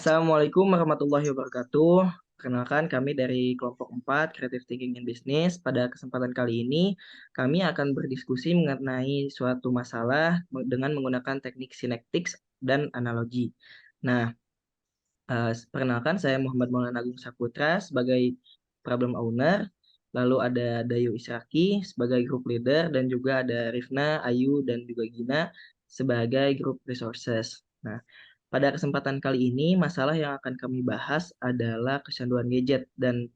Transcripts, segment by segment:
Assalamualaikum warahmatullahi wabarakatuh. Perkenalkan kami dari kelompok 4 Creative Thinking in Business. Pada kesempatan kali ini, kami akan berdiskusi mengenai suatu masalah dengan menggunakan teknik sinektiks dan analogi. Nah, perkenalkan saya Muhammad Maulana Agung Saputra sebagai problem owner. Lalu ada Dayu Israki sebagai group leader dan juga ada Rifna, Ayu, dan juga Gina sebagai group resources. Nah, pada kesempatan kali ini, masalah yang akan kami bahas adalah kecanduan gadget dan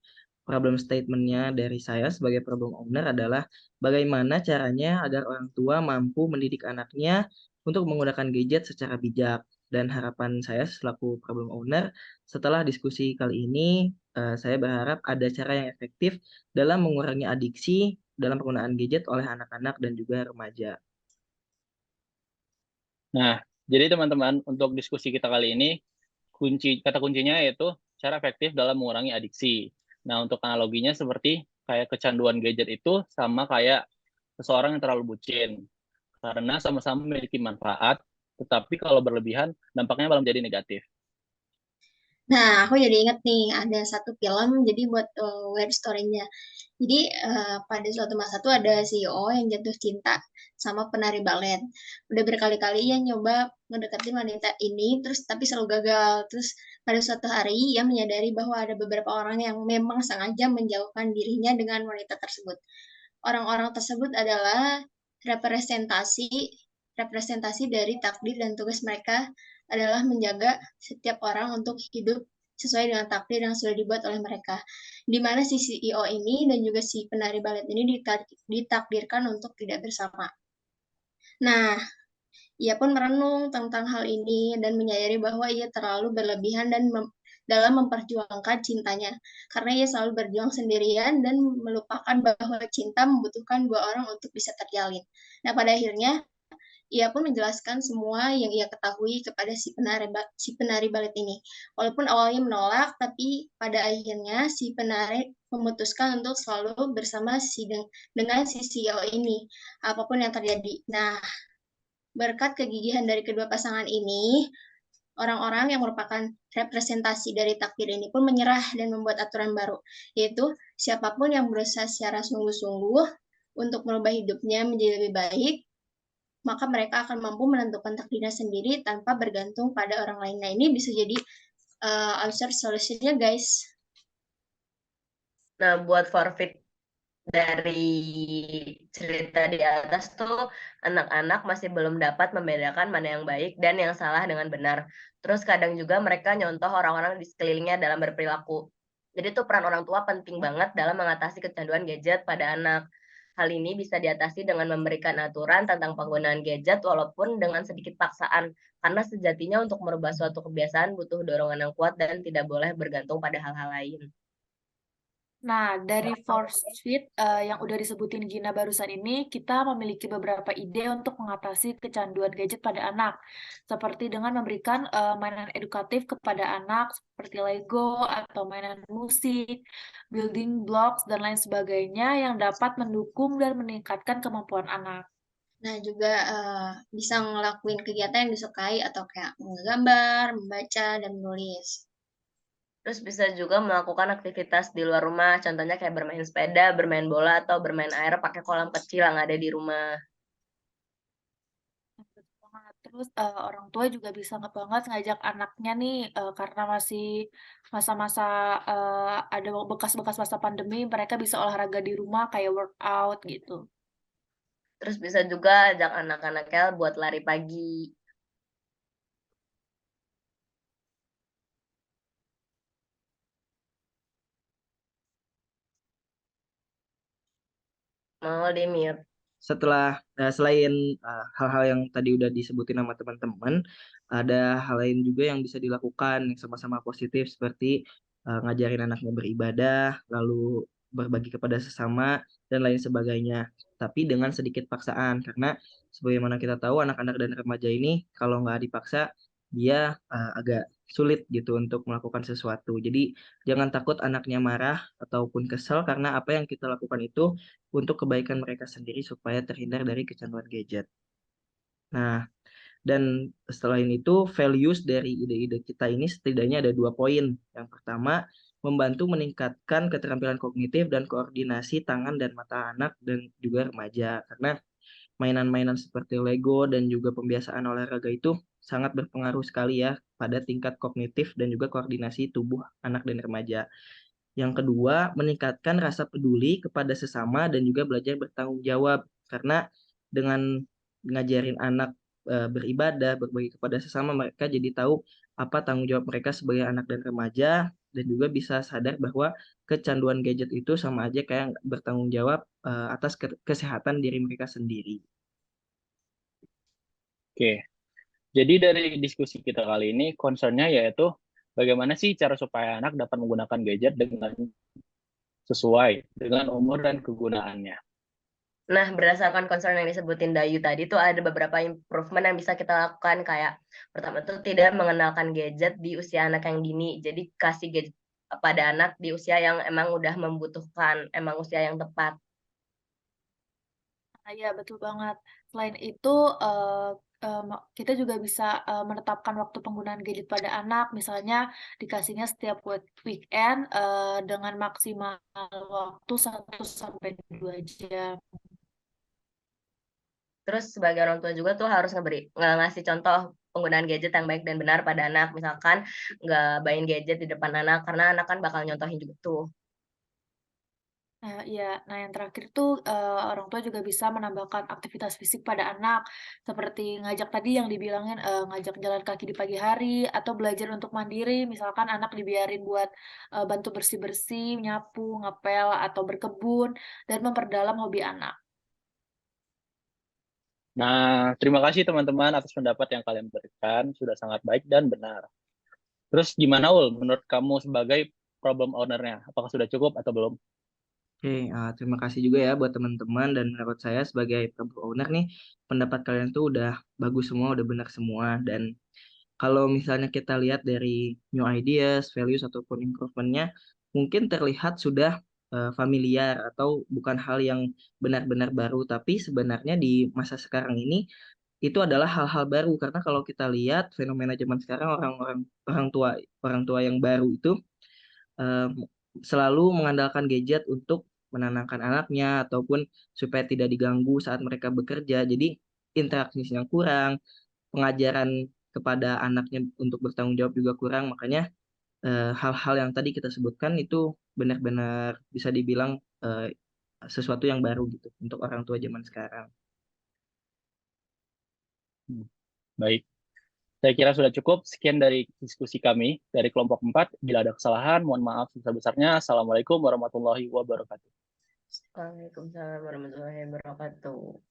problem statementnya dari saya sebagai problem owner adalah bagaimana caranya agar orang tua mampu mendidik anaknya untuk menggunakan gadget secara bijak. Dan harapan saya selaku problem owner, setelah diskusi kali ini, saya berharap ada cara yang efektif dalam mengurangi adiksi dalam penggunaan gadget oleh anak-anak dan juga remaja. Nah, jadi teman-teman, untuk diskusi kita kali ini, kata kuncinya yaitu cara efektif dalam mengurangi adiksi. Nah, untuk analoginya seperti kayak kecanduan gadget itu sama kayak seseorang yang terlalu bucin. Karena sama-sama memiliki manfaat, tetapi kalau berlebihan, dampaknya malah menjadi negatif. Nah, aku jadi inget nih, ada satu film, jadi buat web story-nya. Jadi, pada suatu masa tuh ada CEO yang jatuh cinta sama penari balet. Udah berkali-kali ia nyoba ngedeketin wanita ini, terus tapi selalu gagal. Terus pada suatu hari, ia menyadari bahwa ada beberapa orang yang memang sengaja menjauhkan dirinya dengan wanita tersebut. Orang-orang tersebut adalah representasi representasi dari takdir dan tugas mereka adalah menjaga setiap orang untuk hidup sesuai dengan takdir yang sudah dibuat oleh mereka. Di mana si CEO ini dan juga si penari balet ini ditakdirkan untuk tidak bersama. Nah, ia pun merenung tentang hal ini dan menyadari bahwa ia terlalu berlebihan dalam memperjuangkan cintanya. Karena ia selalu berjuang sendirian dan melupakan bahwa cinta membutuhkan dua orang untuk bisa terjalin. Nah, pada akhirnya ia pun menjelaskan semua yang ia ketahui kepada si penari balet ini. Walaupun awalnya menolak, tapi pada akhirnya si penari memutuskan untuk selalu bersama dengan si CEO ini, apapun yang terjadi. Nah, berkat kegigihan dari kedua pasangan ini, orang-orang yang merupakan representasi dari takdir ini pun menyerah dan membuat aturan baru, yaitu siapapun yang berusaha secara sungguh-sungguh untuk merubah hidupnya menjadi lebih baik, maka mereka akan mampu menentukan takdirnya sendiri tanpa bergantung pada orang lain. Nah, ini bisa jadi answer solusinya, guys. Nah, buat forfeit dari cerita di atas tuh, anak-anak masih belum dapat membedakan mana yang baik dan yang salah dengan benar. Terus kadang juga mereka nyontoh orang-orang di sekelilingnya dalam berperilaku. Jadi tuh peran orang tua penting banget dalam mengatasi kecanduan gadget pada anak. Hal ini bisa diatasi dengan memberikan aturan tentang penggunaan gadget walaupun dengan sedikit paksaan. Karena sejatinya untuk merubah suatu kebiasaan butuh dorongan yang kuat dan tidak boleh bergantung pada hal-hal lain. Nah, dari Force Fit yang udah disebutin Gina barusan ini, kita memiliki beberapa ide untuk mengatasi kecanduan gadget pada anak, seperti dengan memberikan mainan edukatif kepada anak, seperti Lego atau mainan musik, building blocks, dan lain sebagainya yang dapat mendukung dan meningkatkan kemampuan anak. Nah, juga bisa ngelakuin kegiatan yang disukai atau kayak menggambar, membaca, dan menulis. Terus bisa juga melakukan aktivitas di luar rumah, contohnya kayak bermain sepeda, bermain bola, atau bermain air pakai kolam kecil yang ada di rumah. Terus orang tua juga bisa banget ngajak anaknya nih karena masih masa-masa ada bekas-bekas masa pandemi, mereka bisa olahraga di rumah kayak workout gitu. Terus bisa juga ajak anak-anaknya buat lari pagi. Mau di mute. Setelah selain hal-hal yang tadi udah disebutin sama teman-teman, ada hal lain juga yang bisa dilakukan yang sama-sama positif seperti ngajarin anaknya beribadah, lalu berbagi kepada sesama dan lain sebagainya. Tapi dengan sedikit paksaan karena sebagaimana kita tahu anak-anak dan remaja ini kalau nggak dipaksa dia agak sulit gitu untuk melakukan sesuatu. Jadi jangan takut anaknya marah ataupun kesel karena apa yang kita lakukan itu untuk kebaikan mereka sendiri supaya terhindar dari kecanduan gadget. Nah, Dan setelah itu values dari ide-ide kita ini setidaknya ada 2 poin. Yang pertama, membantu meningkatkan keterampilan kognitif dan koordinasi tangan dan mata anak dan juga remaja. Karena mainan-mainan seperti Lego dan juga pembiasaan olahraga itu sangat berpengaruh sekali ya pada tingkat kognitif dan juga koordinasi tubuh anak dan remaja. Yang kedua, meningkatkan rasa peduli kepada sesama dan juga belajar bertanggung jawab. Karena dengan ngajarin anak beribadah, berbagi kepada sesama, mereka jadi tahu apa tanggung jawab mereka sebagai anak dan remaja, dan juga bisa sadar bahwa kecanduan gadget itu sama aja kayak bertanggung jawab atas kesehatan diri mereka sendiri. Oke, jadi dari diskusi kita kali ini, concern-nya yaitu bagaimana sih cara supaya anak dapat menggunakan gadget dengan sesuai dengan umur dan kegunaannya. Nah, berdasarkan concern yang disebutin Dayu tadi tuh ada beberapa improvement yang bisa kita lakukan, kayak pertama tuh tidak mengenalkan gadget di usia anak yang dini. Jadi kasih gadget pada anak di usia yang emang udah membutuhkan, emang usia yang tepat. Nah, ya, betul banget. Selain itu, kita juga bisa menetapkan waktu penggunaan gadget pada anak, misalnya dikasihnya setiap weekend dengan maksimal waktu 1-2 jam. Terus sebagai orang tua juga tuh harus ngasih contoh penggunaan gadget yang baik dan benar pada anak. Misalkan nggak main gadget di depan anak, karena anak kan bakal nyontohin juga tuh. Iya. Nah, yang terakhir tuh orang tua juga bisa menambahkan aktivitas fisik pada anak, seperti ngajak tadi yang dibilangin ngajak jalan kaki di pagi hari atau belajar untuk mandiri. Misalkan anak dibiarin buat bantu bersih-bersih, nyapu, ngepel atau berkebun dan memperdalam hobi anak. Nah, terima kasih teman-teman atas pendapat yang kalian berikan, sudah sangat baik dan benar. Terus gimana Ul, menurut kamu sebagai problem owner-nya? Apakah sudah cukup atau belum? Oke, terima kasih juga ya buat teman-teman, dan menurut saya sebagai product owner nih, pendapat kalian tuh udah bagus semua, udah benar semua. Dan kalau misalnya kita lihat dari new ideas, values ataupun improvement-nya, mungkin terlihat sudah familiar atau bukan hal yang benar-benar baru, tapi sebenarnya di masa sekarang ini itu adalah hal-hal baru. Karena kalau kita lihat fenomena zaman sekarang, orang tua yang baru itu eh, selalu mengandalkan gadget untuk menenangkan anaknya ataupun supaya tidak diganggu saat mereka bekerja. Jadi interaksinya kurang, pengajaran kepada anaknya untuk bertanggung jawab juga kurang. Makanya hal-hal yang tadi kita sebutkan itu benar-benar bisa dibilang sesuatu yang baru gitu untuk orang tua zaman sekarang. Baik. Saya kira sudah cukup. Sekian dari diskusi kami dari kelompok 4. Bila ada kesalahan, mohon maaf sebesar-besarnya. Assalamualaikum warahmatullahi wabarakatuh. Waalaikumsalam warahmatullahi wabarakatuh.